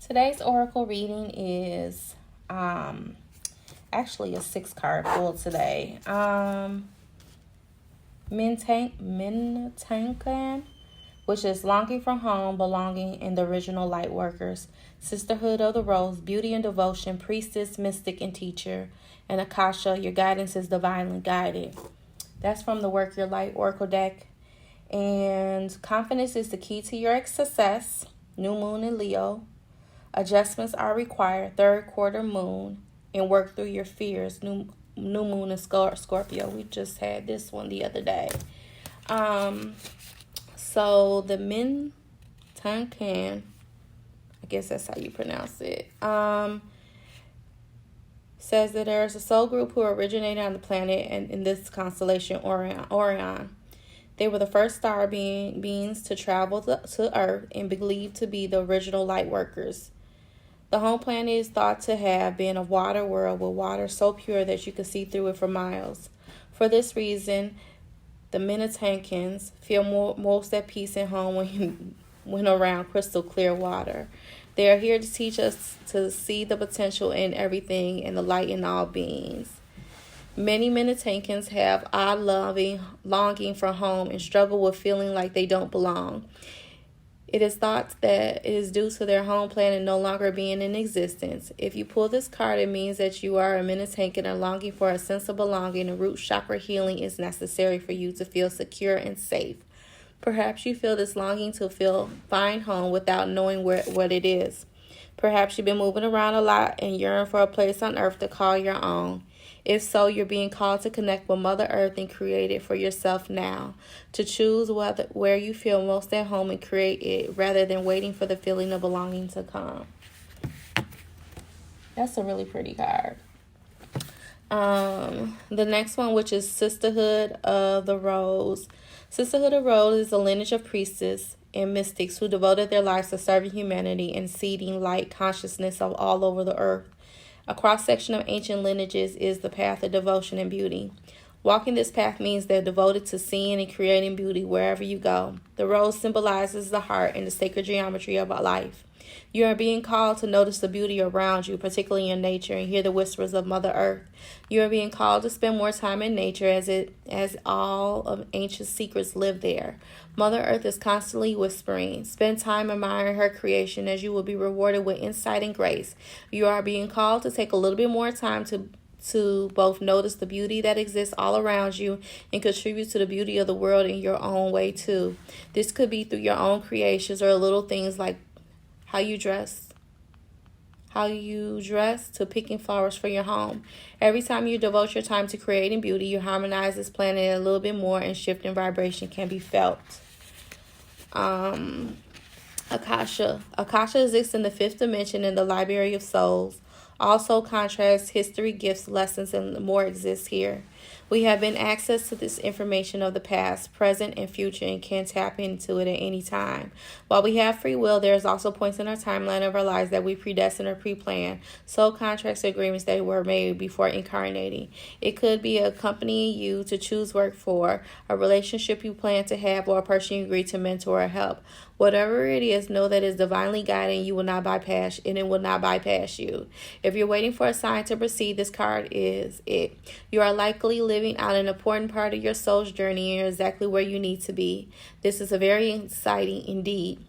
Today's oracle reading is actually a 6-card pull today. Mintankan, which is longing for home, belonging in the original light workers, sisterhood of the rose, beauty and devotion, priestess, mystic, and teacher, and Akasha, your guidance is divinely guided. That's from the Work Your Light Oracle deck. And confidence is the key to your success. New moon in Leo. Adjustments are required. Third quarter moon. And work through your fears. New moon in Scorpio. We just had this one the other day. So the Mintankan, I guess that's how you pronounce it, says that there is a soul group who originated on the planet and in this constellation Orion. They were the first star beings to travel to Earth and believed to be the original light workers. The home planet is thought to have been a water world with water so pure that you could see through it for miles. For this reason, the Minatankins feel most at peace at home when around crystal clear water. They are here to teach us to see the potential in everything and the light in all beings. Many Minatankins have odd longing for home and struggle with feeling like they don't belong. It is thought that it is due to their home planet no longer being in existence. If you pull this card, it means that you are a Minotankin and longing for a sense of belonging, and root chakra healing is necessary for you to feel secure and safe. Perhaps you feel this longing to find home without knowing what it is. Perhaps you've been moving around a lot and yearn for a place on earth to call your own. If so, you're being called to connect with Mother Earth and create it for yourself now. To choose where you feel most at home and create it rather than waiting for the feeling of belonging to come. That's a really pretty card. The next one, which is Sisterhood of the Rose. Sisterhood of Rose is a lineage of priestesses and mystics who devoted their lives to serving humanity and seeding light consciousness of all over the earth. A cross-section of ancient lineages is the path of devotion and beauty. Walking this path means they're devoted to seeing and creating beauty wherever you go. The rose symbolizes the heart and the sacred geometry of life. You are being called to notice the beauty around you, particularly in nature, and hear the whispers of Mother Earth. You are being called to spend more time in nature as all of ancient secrets live there. Mother Earth is constantly whispering. Spend time admiring her creation as you will be rewarded with insight and grace. You are being called to take a little bit more time to both notice the beauty that exists all around you and contribute to the beauty of the world in your own way too. This could be through your own creations or little things like how you dress to picking flowers for your home. Every time you devote your time to creating beauty, you harmonize this planet a little bit more and shift in vibration can be felt. Akasha exists in the 5th dimension in the Library of Souls. Also, contrasts, history, gifts, lessons, and more exist here. We have been access to this information of the past, present, and future and can tap into it at any time. While we have free will, there is also points in our timeline of our lives that we predestine or pre-plan. Soul contracts or agreements that were made before incarnating. It could be accompanying you to choose work for, a relationship you plan to have, or a person you agree to mentor or help. Whatever it is, know that it's divinely guiding. You will not bypass, and it will not bypass you. If you're waiting for a sign to proceed, this card is it. You are likely living out an important part of your soul's journey and you're exactly where you need to be. This is a very exciting indeed.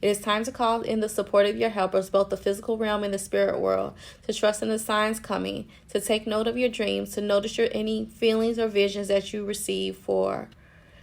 It is time to call in the support of your helpers, both the physical realm and the spirit world, to trust in the signs coming, to take note of your dreams, to notice any feelings or visions that you receive for.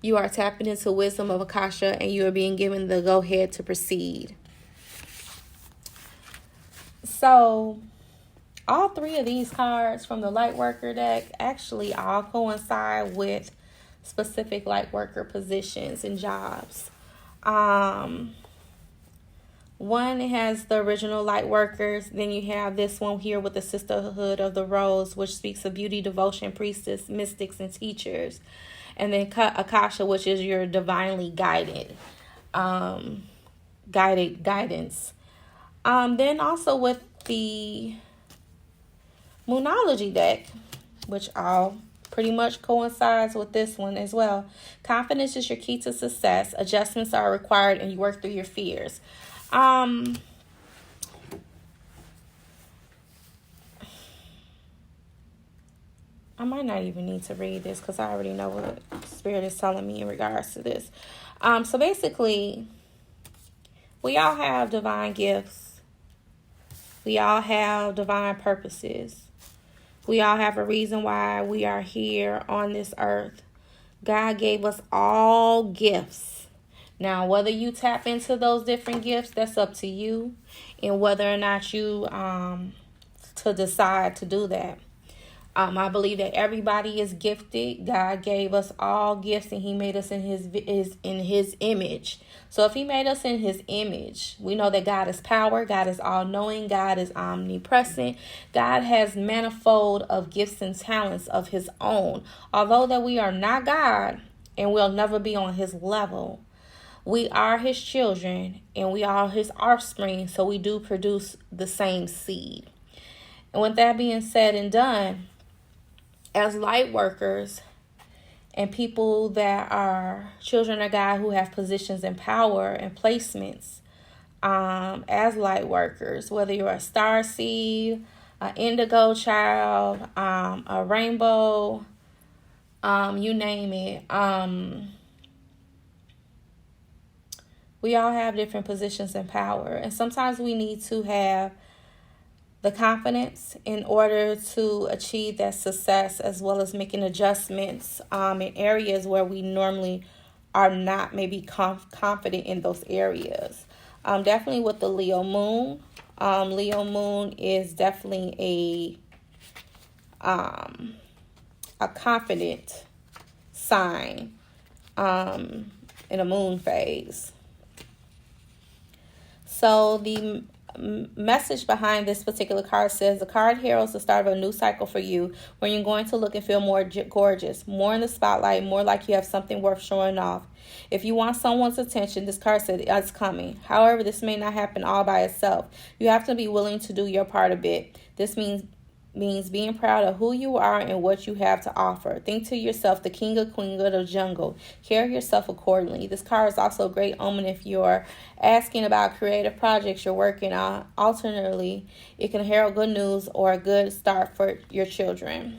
You are tapping into wisdom of Akasha and you are being given the go-ahead to proceed. So, all 3 of these cards from the Lightworker deck actually all coincide with specific Lightworker positions and jobs. One has the original Lightworkers. Then you have this one here with the Sisterhood of the Rose, which speaks of beauty, devotion, priestess, mystics, and teachers. And then Akasha, which is your divinely guidance. Then also with the Moonology deck, which all pretty much coincides with this one as well. Confidence is your key to success. Adjustments are required and you work through your fears. I might not even need to read this because I already know what Spirit is telling me in regards to this. So basically, we all have divine gifts. We all have divine purposes. We all have a reason why we are here on this earth. God gave us all gifts. Now, whether you tap into those different gifts, that's up to you, and whether or not you to decide to do that. I believe that everybody is gifted. God gave us all gifts, and He made us in His image. So if He made us in His image, we know that God is power. God is all-knowing. God is omnipresent. God has manifold of gifts and talents of His own. Although that we are not God, and we'll never be on His level, we are His children, and we are His offspring. So we do produce the same seed. And with that being said and done, as light workers and people that are children of God who have positions in power and placements, as light workers, whether you're a star seed, an indigo child, a rainbow, you name it, we all have different positions in power. And sometimes we need to have the confidence in order to achieve that success, as well as making adjustments in areas where we normally are not maybe confident in those areas. Definitely with the Leo moon. Leo moon is definitely a confident sign in a moon phase. So the message behind this particular card says the card heralds the start of a new cycle for you, where you're going to look and feel more gorgeous, more in the spotlight, more like you have something worth showing off. If you want someone's attention, this card said it's coming. However, this may not happen all by itself. You have to be willing to do your part a bit. This means being proud of who you are and what you have to offer. Think to yourself, the king or queen of the jungle. Carry yourself accordingly. This card is also a great omen if you're asking about creative projects you're working on. Alternately, it can herald good news or a good start for your children.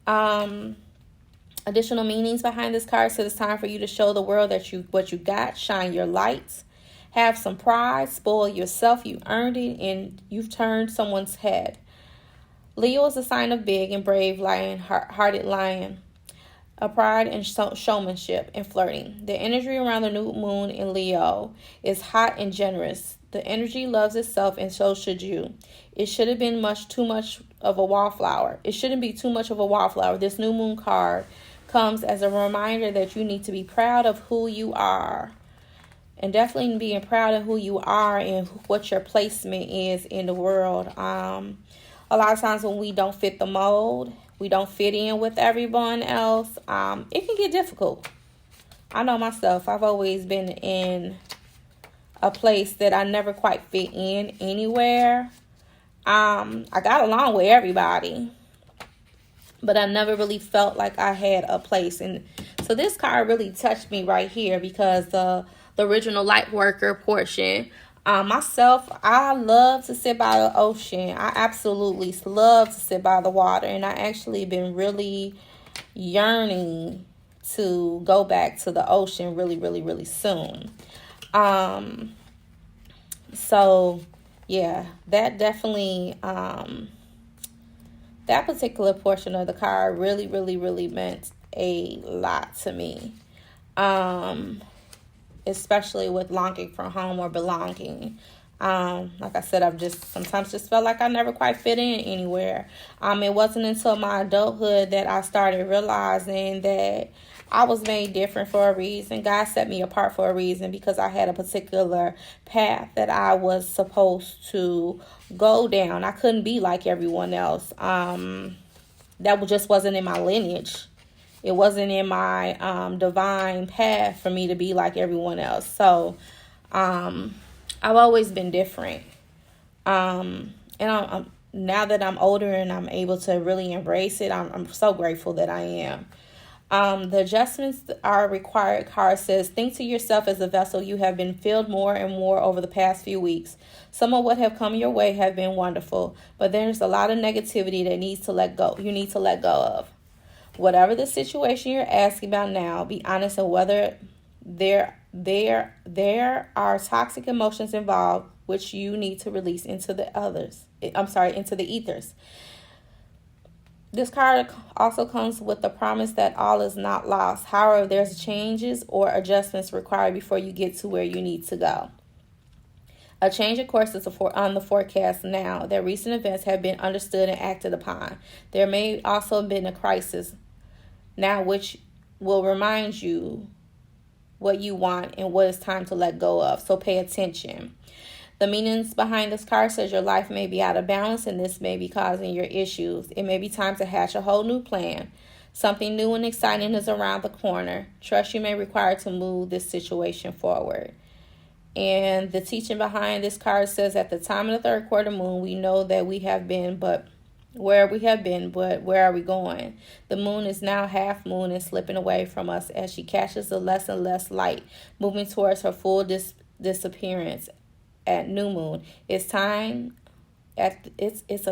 Additional meanings behind this card says it's time for you to show the world that what you got. Shine your lights. Have some pride. Spoil yourself. You earned it, and you've turned someone's head. Leo is a sign of big and brave lion-hearted lion, a pride and showmanship and flirting. The energy around the new moon in Leo is hot and generous. The energy loves itself, and so should you. It should have been too much of a wallflower. It shouldn't be too much of a wallflower. This new moon card comes as a reminder that you need to be proud of who you are. And definitely being proud of who you are and what your placement is in the world. A lot of times when we don't fit the mold, we don't fit in with everyone else, it can get difficult. I know myself, I've always been in a place that I never quite fit in anywhere. I got along with everybody, but I never really felt like I had a place. And so this card really touched me right here, because the original light worker portion, myself, I love to sit by the ocean. I absolutely love to sit by the water. And I actually been really yearning to go back to the ocean really, really, really soon. So, yeah, that definitely, that particular portion of the card really, really, really meant a lot to me. Especially with longing for home or belonging. Like I said, I've sometimes felt like I never quite fit in anywhere. It wasn't until my adulthood that I started realizing that I was made different for a reason. God set me apart for a reason, because I had a particular path that I was supposed to go down. I couldn't be like everyone else. That just wasn't in my lineage. It wasn't in my divine path for me to be like everyone else. So I've always been different. And I'm now that I'm older and I'm able to really embrace it, I'm so grateful that I am. The adjustments are required. Card says, think to yourself as a vessel you have been filled more and more over the past few weeks. Some of what have come your way have been wonderful, but there's a lot of negativity that needs to let go. You need to let go of. Whatever the situation you're asking about now, be honest on whether there are toxic emotions involved, which you need to release into the ethers. This card also comes with the promise that all is not lost. However, there's changes or adjustments required before you get to where you need to go. A change of course is on the forecast now that recent events have been understood and acted upon. There may also have been a crisis now which will remind you what you want and what it's time to let go of. So pay attention. The meanings behind this card says your life may be out of balance and this may be causing your issues. It may be time to hatch a whole new plan. Something new and exciting is around the corner. Trust you may require to move this situation forward. And the teaching behind this card says at the time of the third quarter moon, we know that we have been, but where are we going? The moon is now half moon and slipping away from us as she catches the less and less light, moving towards her full disappearance at new moon. It's a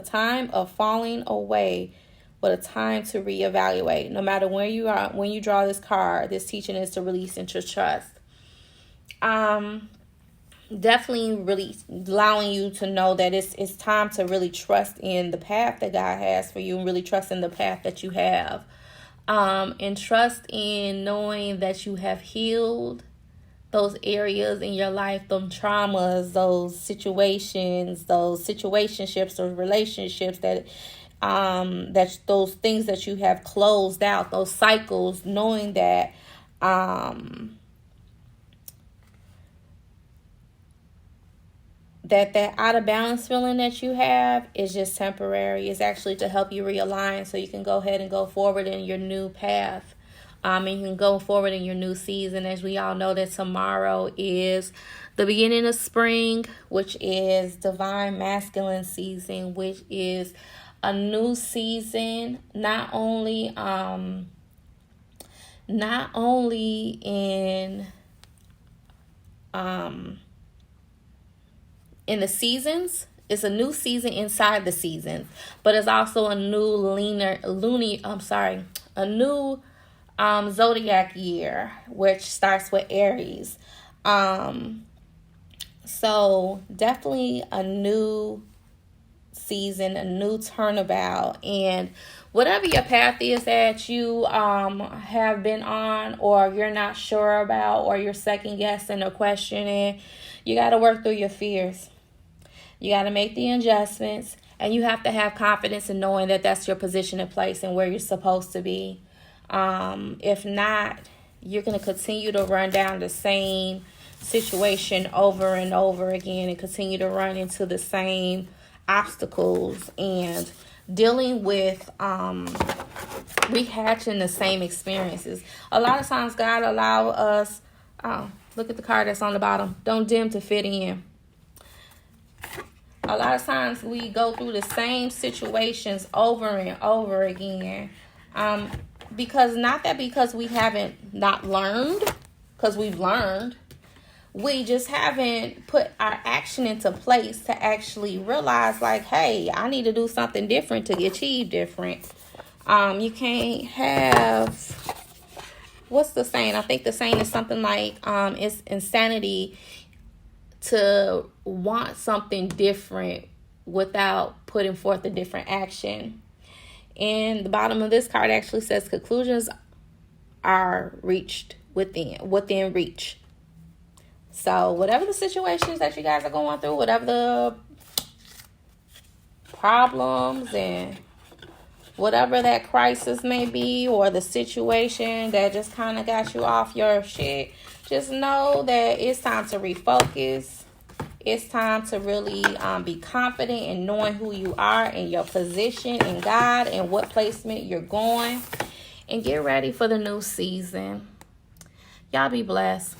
time of falling away, but a time to reevaluate. No matter where you are, when you draw this card, this teaching is to release and to trust. Definitely really allowing you to know that it's time to really trust in the path that God has for you and really trust in the path that you have. And trust in knowing that you have healed those areas in your life, those traumas, those situations, those situationships or relationships that those things that you have closed out, those cycles, knowing that that out of balance feeling that you have is just temporary. It's actually to help you realign so you can go ahead and go forward in your new path. And you can go forward in your new season. As we all know that tomorrow is the beginning of spring, which is divine masculine season, which is a new season, not only in the seasons. It's a new season inside the season, but it's also a new zodiac year, which starts with Aries. So definitely a new season, a new turnabout, and whatever your path is that you have been on, or you're not sure about, or you're second guessing or questioning, you got to work through your fears. You got to make the adjustments, and you have to have confidence in knowing that that's your position in place and where you're supposed to be. If not, you're going to continue to run down the same situation over and over again and continue to run into the same obstacles and dealing with rehashing the same experiences. A lot of times God allow us, look at the card that's on the bottom, don't dim to fit in. A lot of times we go through the same situations over and over again. Because we haven't not learned, because we've learned. We just haven't put our action into place to actually realize, like, hey, I need to do something different to achieve different. You can't have, what's the saying? I think the saying is something like, it's insanity to want something different without putting forth a different action. And the bottom of this card actually says conclusions are reached within reach. So whatever the situations that you guys are going through, whatever the problems and whatever that crisis may be, or the situation that just kind of got you off your shit, just know that it's time to refocus. It's time to really be confident in knowing who you are and your position in God and what placement you're going. And get ready for the new season. Y'all be blessed.